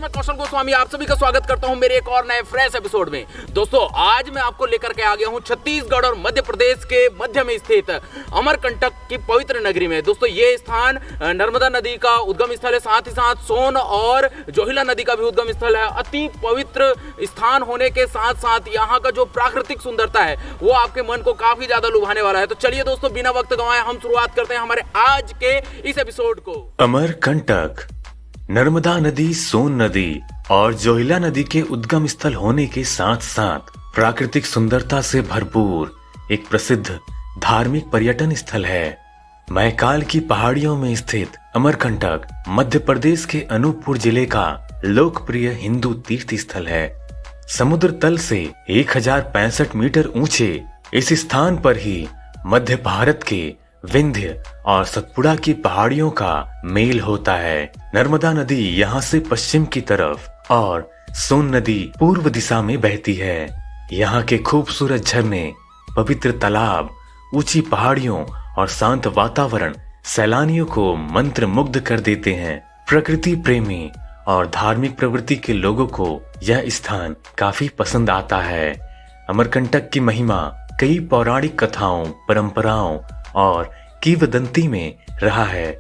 मैं कौशल गोस्वामी आप सभी का स्वागत करता हूं मेरे एक और नए फ्रेश एपिसोड में। दोस्तों आज मैं आपको लेकर के आ गया हूं छत्तीसगढ़ और मध्य प्रदेश के मध्य में स्थित अमरकंटक की पवित्र नगरी में। दोस्तों ये स्थान नर्मदा नदी का उद्गम स्थल है, साथ ही साथ सोन और जोहिला नदी का भी उद्गम स्थल है। अति पवित्र स्थान होने के साथ साथ यहाँ का जो प्राकृतिक सुंदरता है वो आपके मन को काफी ज्यादा लुभाने वाला है। तो चलिए दोस्तों बिना वक्त गंवाए हम शुरुआत करते हैं हमारे आज के इस एपिसोड को। अमरकंटक नर्मदा नदी, सोन नदी और जोहिला नदी के उद्गम स्थल होने के साथ साथ प्राकृतिक सुंदरता से भरपूर एक प्रसिद्ध धार्मिक पर्यटन स्थल है। महाकाल की पहाड़ियों में स्थित अमरकंटक मध्य प्रदेश के अनूपपुर जिले का लोकप्रिय हिंदू तीर्थ स्थल है। समुद्र तल से 1065 मीटर ऊंचे इस स्थान पर ही मध्य भारत के विंध्य और सतपुड़ा की पहाड़ियों का मेल होता है। नर्मदा नदी यहाँ से पश्चिम की तरफ और सोन नदी पूर्व दिशा में बहती है। यहाँ के खूबसूरत झरने, पवित्र तालाब, ऊंची पहाड़ियों और शांत वातावरण सैलानियों को मंत्र मुग्ध कर देते हैं। प्रकृति प्रेमी और धार्मिक प्रवृत्ति के लोगों को यह स्थान काफी पसंद आता है। अमरकंटक की महिमा कई पौराणिक कथाओं, परंपराओं और किंवदंती में रहा है।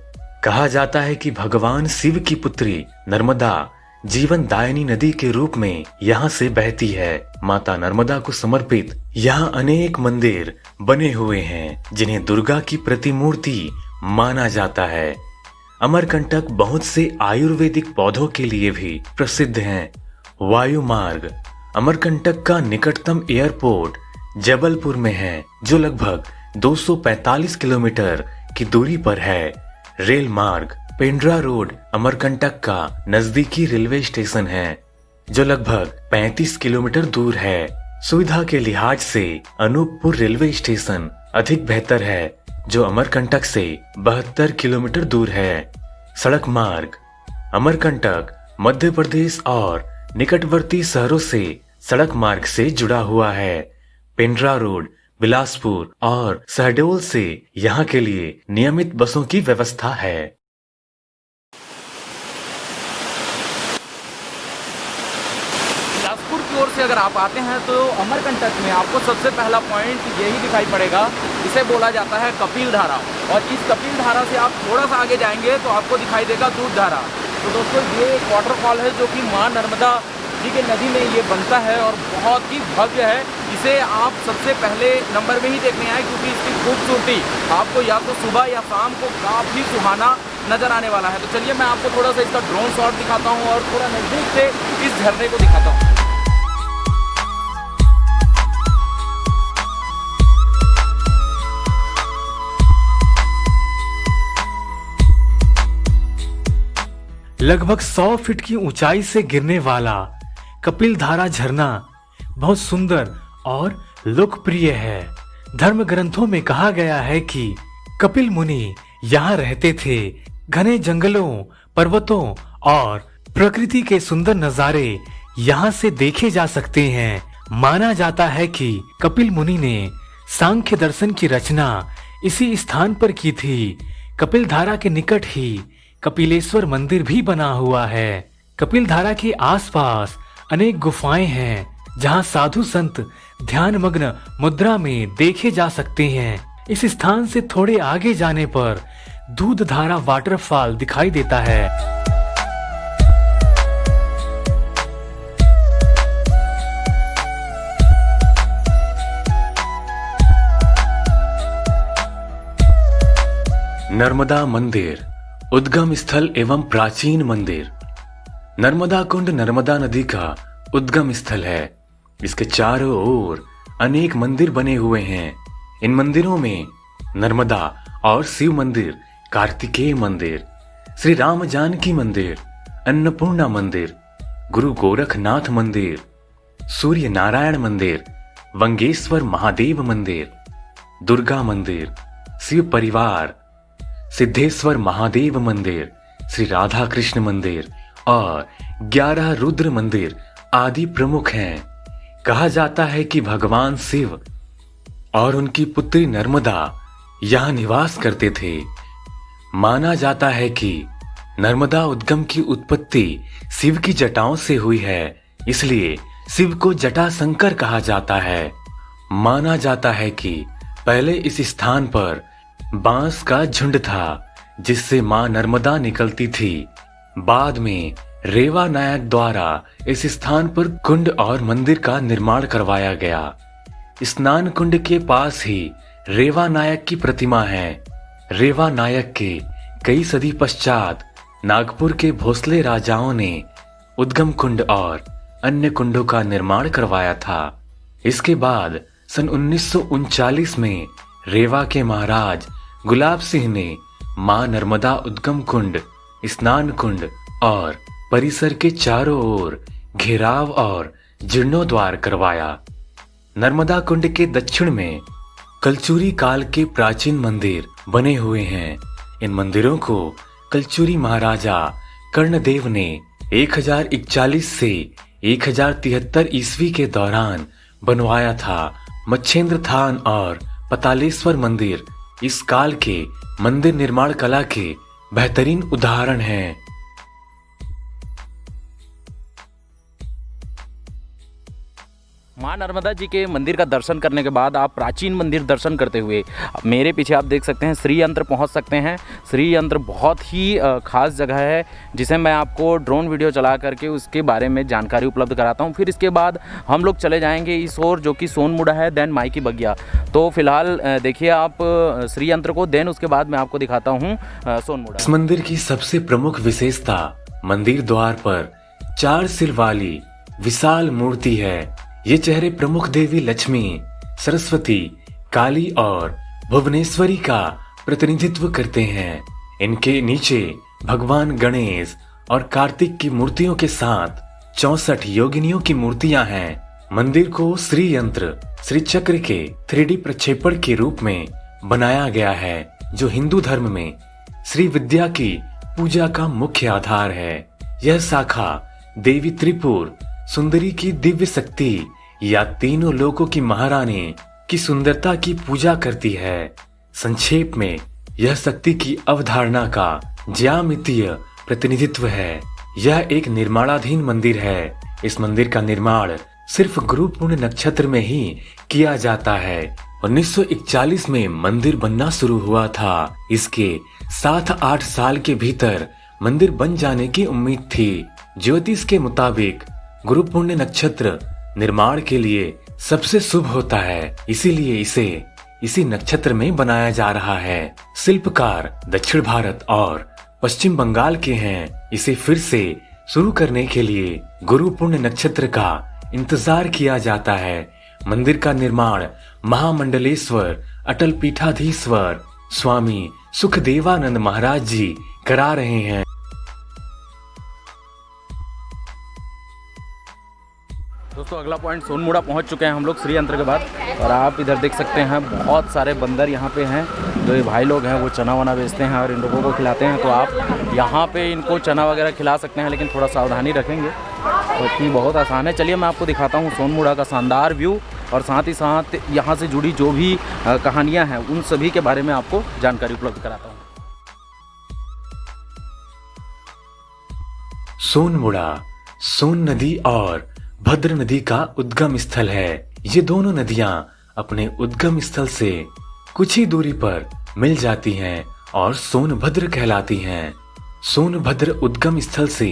कहा जाता है कि भगवान शिव की पुत्री नर्मदा जीवन दायिनी नदी के रूप में यहाँ से बहती है। माता नर्मदा को समर्पित यहाँ अनेक मंदिर बने हुए हैं जिन्हें दुर्गा की प्रतिमूर्ति माना जाता है। अमरकंटक बहुत से आयुर्वेदिक पौधों के लिए भी प्रसिद्ध है। वायु मार्ग अमरकंटक का निकटतम एयरपोर्ट जबलपुर में है जो लगभग 245 किलोमीटर की दूरी पर है। रेल मार्ग पेंड्रा रोड अमरकंटक का नजदीकी रेलवे स्टेशन है जो लगभग 35 किलोमीटर दूर है। सुविधा के लिहाज से अनूपपुर रेलवे स्टेशन अधिक बेहतर है जो अमरकंटक से 72 किलोमीटर दूर है। सड़क मार्ग अमरकंटक मध्य प्रदेश और निकटवर्ती शहरों से सड़क मार्ग से जुड़ा हुआ है। पेंड्रा रोड, बिलासपुर और शहडोल से यहाँ के लिए नियमित बसों की व्यवस्था है। बिलासपुर की ओर से अगर आप आते हैं तो अमरकंटक में आपको सबसे पहला पॉइंट यही दिखाई पड़ेगा। इसे बोला जाता है कपिल धारा और इस कपिल धारा से आप थोड़ा सा आगे जाएंगे तो आपको दिखाई देगा दूध धारा। तो दोस्तों ये एक वाटरफॉल है जो कि माँ नर्मदा जी के नदी में ये बनता है और बहुत ही भव्य है। इसे आप सबसे पहले नंबर में ही देखने आए क्योंकि इसकी खूबसूरती आपको या तो सुबह या शाम को काफ़ी सुहाना नज़र आने वाला है। तो चलिए मैं आपको थोड़ा सा इसका ड्रोन शॉट दिखाता हूँ और थोड़ा नज़दीक से इस झरने को दिखाता हूँ। लगभग 100 फीट की ऊंचाई से गिरने वाला कपिल धारा झरना बहुत सुंदर और लोकप्रिय है। धर्म ग्रंथों में कहा गया है कि कपिल मुनि यहाँ रहते थे। घने जंगलों, पर्वतों और प्रकृति के सुंदर नजारे यहाँ से देखे जा सकते हैं। माना जाता है कि कपिल मुनि ने सांख्य दर्शन की रचना इसी स्थान पर की थी। कपिल धारा के निकट ही कपिलेश्वर मंदिर भी बना हुआ है। कपिल धारा के आसपास अनेक गुफाएं हैं जहां साधु संत ध्यान मग्न मुद्रा में देखे जा सकते हैं। इस स्थान से थोड़े आगे जाने पर दूध धारा वाटरफॉल दिखाई देता है। नर्मदा मंदिर उद्गम स्थल एवं प्राचीन मंदिर। नर्मदा कुंड नर्मदा नदी का उद्गम स्थल है। इसके चारों ओर अनेक मंदिर बने हुए हैं। इन मंदिरों में नर्मदा और शिव मंदिर, कार्तिकेय मंदिर, श्री राम जानकी मंदिर, अन्नपूर्णा मंदिर, गुरु गोरखनाथ मंदिर, सूर्य नारायण मंदिर, वंगेश्वर महादेव मंदिर, दुर्गा मंदिर, शिव परिवार, सिद्धेश्वर महादेव मंदिर, श्री राधा कृष्ण मंदिर और 11 रुद्र मंदिर आदि प्रमुख हैं। कहा जाता है कि भगवान शिव और उनकी पुत्री नर्मदा यहाँ निवास करते थे। माना जाता है कि नर्मदा उद्गम की उत्पत्ति शिव की जटाओं से हुई है, इसलिए शिव को जटा शंकर कहा जाता है। माना जाता है कि पहले इस स्थान पर बांस का झुंड था, जिससे मां नर्मदा निकलती थी। बाद में रेवा नायक द्वारा इस स्थान पर कुंड और मंदिर का निर्माण करवाया गया। स्नान कुंड के पास ही रेवा नायक की प्रतिमा है। रेवा नायक के कई सदी पश्चात नागपुर के भोसले राजाओं ने उद्गम कुंड और अन्य कुंडों का निर्माण करवाया था। इसके बाद सन 1939 में रेवा के महाराज गुलाब सिंह ने मां नर्मदा उद्गम कुंड, स्नान कुंड और परिसर के चारों ओर घेराव और जीर्णोद्वार करवाया। नर्मदा कुंड के दक्षिण में कलचुरी काल के प्राचीन मंदिर बने हुए हैं। इन मंदिरों को कलचुरी महाराजा कर्णदेव ने 1041 से 1073 ईस्वी के दौरान बनवाया था। मच्छेंद्र थान और पतालेश्वर मंदिर इस काल के मंदिर निर्माण कला के बेहतरीन उदाहरण हैं। मां नर्मदा जी के मंदिर का दर्शन करने के बाद आप प्राचीन मंदिर दर्शन करते हुए मेरे पीछे आप देख सकते हैं श्री यंत्र पहुंच सकते हैं। श्री यंत्र बहुत ही खास जगह है, जिसे मैं आपको ड्रोन वीडियो चला करके उसके बारे में जानकारी उपलब्ध कराता हूं। फिर इसके बाद हम लोग चले जाएंगे इस ओर, जो कि सोनमुड़ा है, देन माई की बगिया। तो फिलहाल देखिए आप श्री यंत्र को, देन उसके बाद मैं आपको दिखाता हूँ सोनमुड़ा। इस मंदिर की सबसे प्रमुख विशेषता मंदिर द्वार पर 4 सिर वाली विशाल मूर्ति है। ये चेहरे प्रमुख देवी लक्ष्मी, सरस्वती, काली और भुवनेश्वरी का प्रतिनिधित्व करते हैं। इनके नीचे भगवान गणेश और कार्तिक की मूर्तियों के साथ 64 योगिनियों की मूर्तियां हैं। मंदिर को श्री यंत्र श्री चक्र के 3D प्रक्षेपण के रूप में बनाया गया है, जो हिंदू धर्म में श्री विद्या की पूजा का मुख्य आधार है। यह शाखा देवी त्रिपुर सुंदरी की दिव्य शक्ति या तीनों लोकों की महारानी की सुंदरता की पूजा करती है। संक्षेप में यह शक्ति की अवधारणा का ज्यामितीय प्रतिनिधित्व है। यह एक निर्माणाधीन मंदिर है। इस मंदिर का निर्माण सिर्फ गुरु पूर्ण नक्षत्र में ही किया जाता है। 1941 में मंदिर बनना शुरू हुआ था। इसके 7-8 साल के भीतर मंदिर बन जाने की उम्मीद थी। ज्योतिष के मुताबिक गुरु पुण्य नक्षत्र निर्माण के लिए सबसे शुभ होता है, इसीलिए इसे इसी नक्षत्र में बनाया जा रहा है। शिल्पकार दक्षिण भारत और पश्चिम बंगाल के हैं। इसे फिर से शुरू करने के लिए गुरु पुण्य नक्षत्र का इंतजार किया जाता है। मंदिर का निर्माण महामंडलेश्वर अटल पीठाधीश्वर स्वामी सुखदेवानंद महाराज जी करा रहे हैं। दोस्तों अगला पॉइंट सोनमुड़ा पहुंच चुके हैं हम लोग श्री यंत्र के बाद, और आप इधर देख सकते हैं बहुत सारे बंदर यहाँ पे हैं। जो ये भाई लोग हैं वो चना वना बेचते हैं और इन लोगों को खिलाते हैं। तो आप यहाँ पे इनको चना वगैरह खिला सकते हैं, लेकिन थोड़ा सावधानी रखेंगे क्योंकि बहुत आसान है। चलिए मैं आपको दिखाता हूँ सोनमुड़ा का शानदार व्यू, और साथ ही साथ यहाँ से जुड़ी जो भी कहानियाँ हैं उन सभी के बारे में आपको जानकारी उपलब्ध कराता हूँ। सोनमुड़ा सोन नदी और भद्र नदी का उद्गम स्थल है। ये दोनों नदियां अपने उद्गम स्थल से कुछ ही दूरी पर मिल जाती हैं और सोनभद्र कहलाती हैं। सोनभद्र उद्गम स्थल से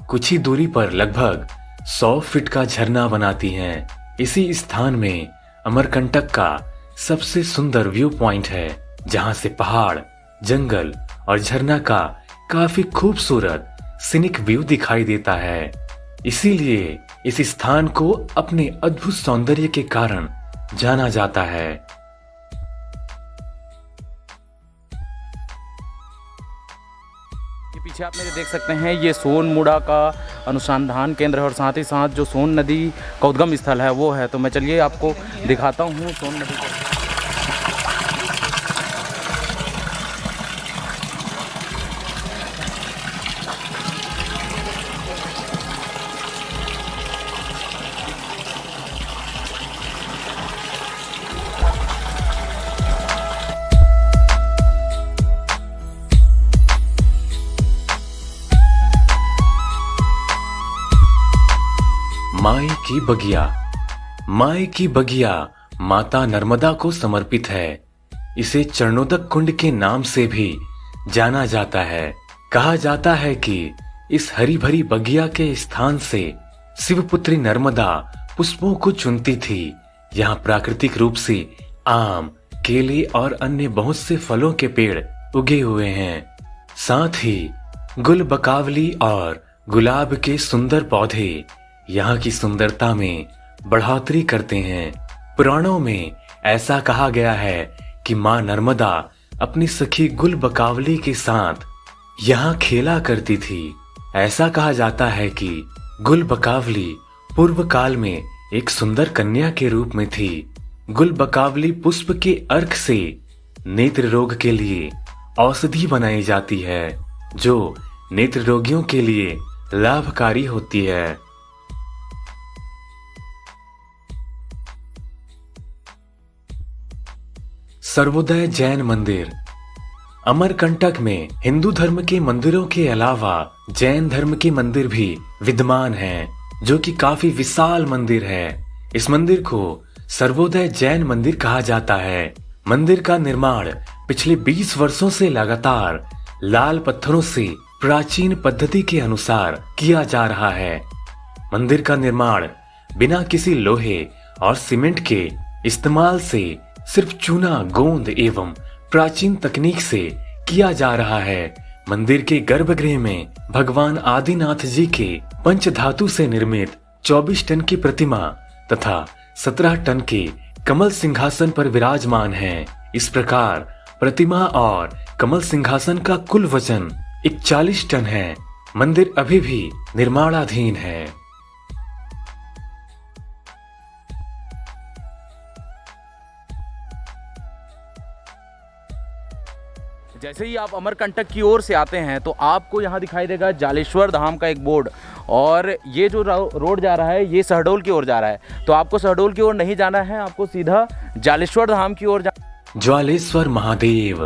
कुछ ही दूरी पर लगभग 100 फीट का झरना बनाती हैं। इसी स्थान में अमरकंटक का सबसे सुंदर व्यू पॉइंट है, जहां से पहाड़, जंगल और झरना का काफी खूबसूरत सीनिक व्यू दिखाई देता है। इसीलिए इस स्थान को अपने अद्भुत सौंदर्य के कारण जाना जाता है। ये पीछे आप मेरे देख सकते हैं, ये सोनमुड़ा का अनुसंधान केंद्र है और साथ ही साथ जो सोन नदी का उद्गम स्थल है वो है। तो मैं चलिए आपको दिखाता हूँ सोन नदी का। माई की बगिया। माई की बगिया माता नर्मदा को समर्पित है। इसे चरणोदक कुंड के नाम से भी जाना जाता है। कहा जाता है कि इस हरी भरी बगिया के स्थान से शिवपुत्री नर्मदा पुष्पों को चुनती थी। यहाँ प्राकृतिक रूप से आम, केले और अन्य बहुत से फलों के पेड़ उगे हुए हैं। साथ ही गुल बकावली और गुलाब के सुंदर पौधे यहाँ की सुंदरता में बढ़ोतरी करते हैं। पुराणों में ऐसा कहा गया है कि मां नर्मदा अपनी सखी गुल बकावली के साथ यहाँ खेला करती थी। ऐसा कहा जाता है कि गुल बकावली पूर्व काल में एक सुंदर कन्या के रूप में थी। गुल बकावली पुष्प के अर्क से नेत्र रोग के लिए औषधि बनाई जाती है, जो नेत्र रोगियों के लिए लाभकारी होती है। सर्वोदय जैन मंदिर। अमरकंटक में हिंदू धर्म के मंदिरों के अलावा जैन धर्म के मंदिर भी विद्यमान हैं, जो कि काफी विशाल मंदिर है। इस मंदिर को सर्वोदय जैन मंदिर कहा जाता है। मंदिर का निर्माण पिछले 20 वर्षों से लगातार लाल पत्थरों से प्राचीन पद्धति के अनुसार किया जा रहा है। मंदिर का निर्माण बिना किसी लोहे और सीमेंट के इस्तेमाल से सिर्फ चूना, गोंद एवं प्राचीन तकनीक से किया जा रहा है। मंदिर के गर्भगृह में भगवान आदिनाथ जी के पंचधातु से निर्मित 24 टन की प्रतिमा तथा 17 टन के कमल सिंहासन पर विराजमान है। इस प्रकार प्रतिमा और कमल सिंहासन का कुल वजन 41 टन है। मंदिर अभी भी निर्माणाधीन है। जैसे ही आप अमरकंटक की ओर से आते हैं तो आपको यहाँ दिखाई देगा जालेश्वर धाम का एक बोर्ड, और ये जो रोड जा रहा है ये शहडोल की ओर जा रहा है। तो आपको शहडोल की ओर नहीं जाना है, आपको सीधा जालेश्वर धाम की ओर जाना। ज्वालेश्वर महादेव।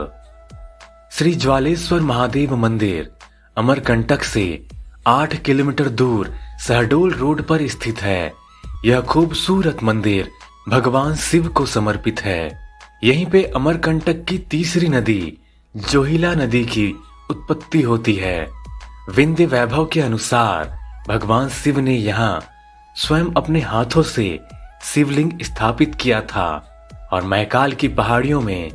श्री ज्वालेश्वर महादेव मंदिर अमरकंटक से 8 किलोमीटर दूर शहडोल रोड पर स्थित है। यह खूबसूरत मंदिर भगवान शिव को समर्पित है। यहीं पे अमरकंटक की तीसरी नदी जोहिला नदी की उत्पत्ति होती है। विंध्य वैभव के अनुसार भगवान शिव ने यहाँ स्वयं अपने हाथों से शिवलिंग स्थापित किया था और मैकाल की पहाड़ियों में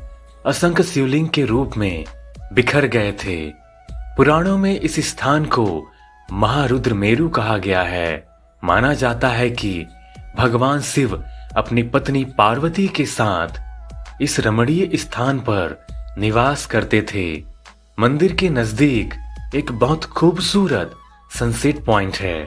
असंख्य शिवलिंग के रूप में बिखर गए थे। पुराणों में इस स्थान को महारुद्र मेरु कहा गया है। माना जाता है कि भगवान शिव अपनी पत्नी पार्वती के साथ इस रमणीय स्थान पर निवास करते थे। मंदिर के नजदीक एक बहुत खूबसूरत सनसेट पॉइंट है।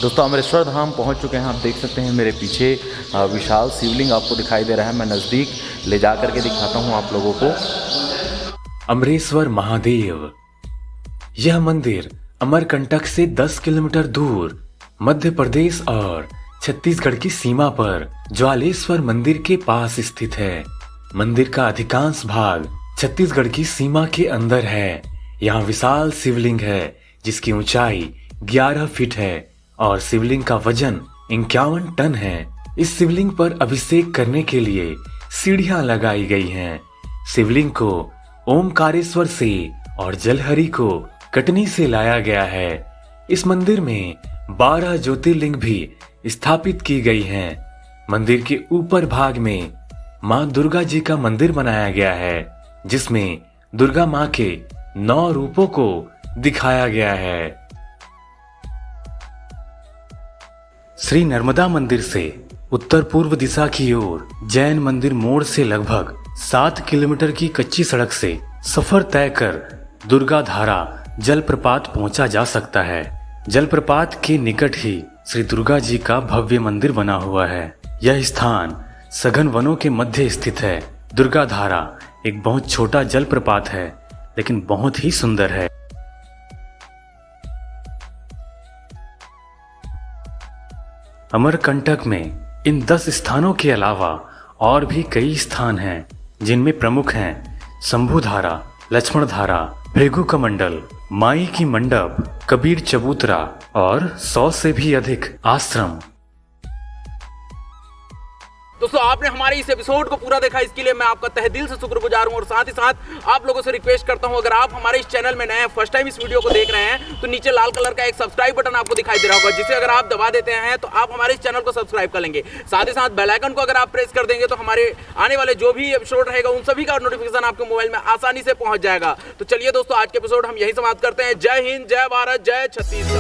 दोस्तों अमरेश्वर धाम पहुंच चुके हैं। आप देख सकते हैं मेरे पीछे विशाल शिवलिंग आपको दिखाई दे रहा है। मैं नज़दीक ले जा करके दिखाता हूं आप लोगों को। अमरेश्वर महादेव। यह मंदिर अमरकंटक से 10 किलोमीटर दूर मध्य प्रदेश और छत्तीसगढ़ की सीमा पर ज्वालेश्वर मंदिर के पास स्थित है। मंदिर का अधिकांश भाग छत्तीसगढ़ की सीमा के अंदर है। यहाँ विशाल शिवलिंग है जिसकी ऊंचाई 11 फीट है और शिवलिंग का वजन 51 टन है। इस शिवलिंग पर अभिषेक करने के लिए सीढ़ियां लगाई गई हैं। शिवलिंग को ओमकारेश्वर से और जलहरी को कटनी से लाया गया है। इस मंदिर में 12 ज्योतिर्लिंग भी स्थापित की गई हैं। मंदिर के ऊपर भाग में मां दुर्गा जी का मंदिर बनाया गया है, जिसमें दुर्गा मां के 9 रूपों को दिखाया गया है। श्री नर्मदा मंदिर से उत्तर पूर्व दिशा की ओर जैन मंदिर मोड़ से लगभग 7 किलोमीटर की कच्ची सड़क से सफर तय कर दुर्गा धारा जलप्रपात पहुंचा जा सकता है। जलप्रपात के निकट ही श्री दुर्गा जी का भव्य मंदिर बना हुआ है। यह स्थान सघन वनों के मध्य स्थित है। दुर्गा धारा एक बहुत छोटा जलप्रपात है, लेकिन बहुत ही सुंदर है। अमरकंटक में इन 10 स्थानों के अलावा और भी कई स्थान हैं, जिनमें प्रमुख हैं शंभुधारा, लक्ष्मण धारा, भृगु कमंडल, माई की मंडप, कबीर चबूतरा और 100 से भी अधिक आश्रम। दोस्तों आपने हमारे इस एपिसोड को पूरा देखा, इसके लिए मैं आपका तहे दिल से शुक्रगुजार हूं और साथ ही साथ आप लोगों से रिक्वेस्ट करता हूं, अगर आप हमारे इस चैनल में नए हैं, फर्स्ट टाइम इस वीडियो को देख रहे हैं, तो नीचे लाल कलर का एक सब्सक्राइब बटन आपको दिखाई दे रहा होगा, जिसे अगर आप दबा देते हैं तो आप हमारे इस चैनल को सब्सक्राइब कर लेंगे। साथ ही साथ बेल आइकन को अगर आप प्रेस कर देंगे तो हमारे आने वाले जो भी एपिसोड रहेगा उन सभी का नोटिफिकेशन आपके मोबाइल में आसानी से पहुंच जाएगा। तो चलिए दोस्तों, आज के एपिसोड हम यही समाप्त करते हैं। जय हिंद, जय भारत, जय छत्तीसगढ़।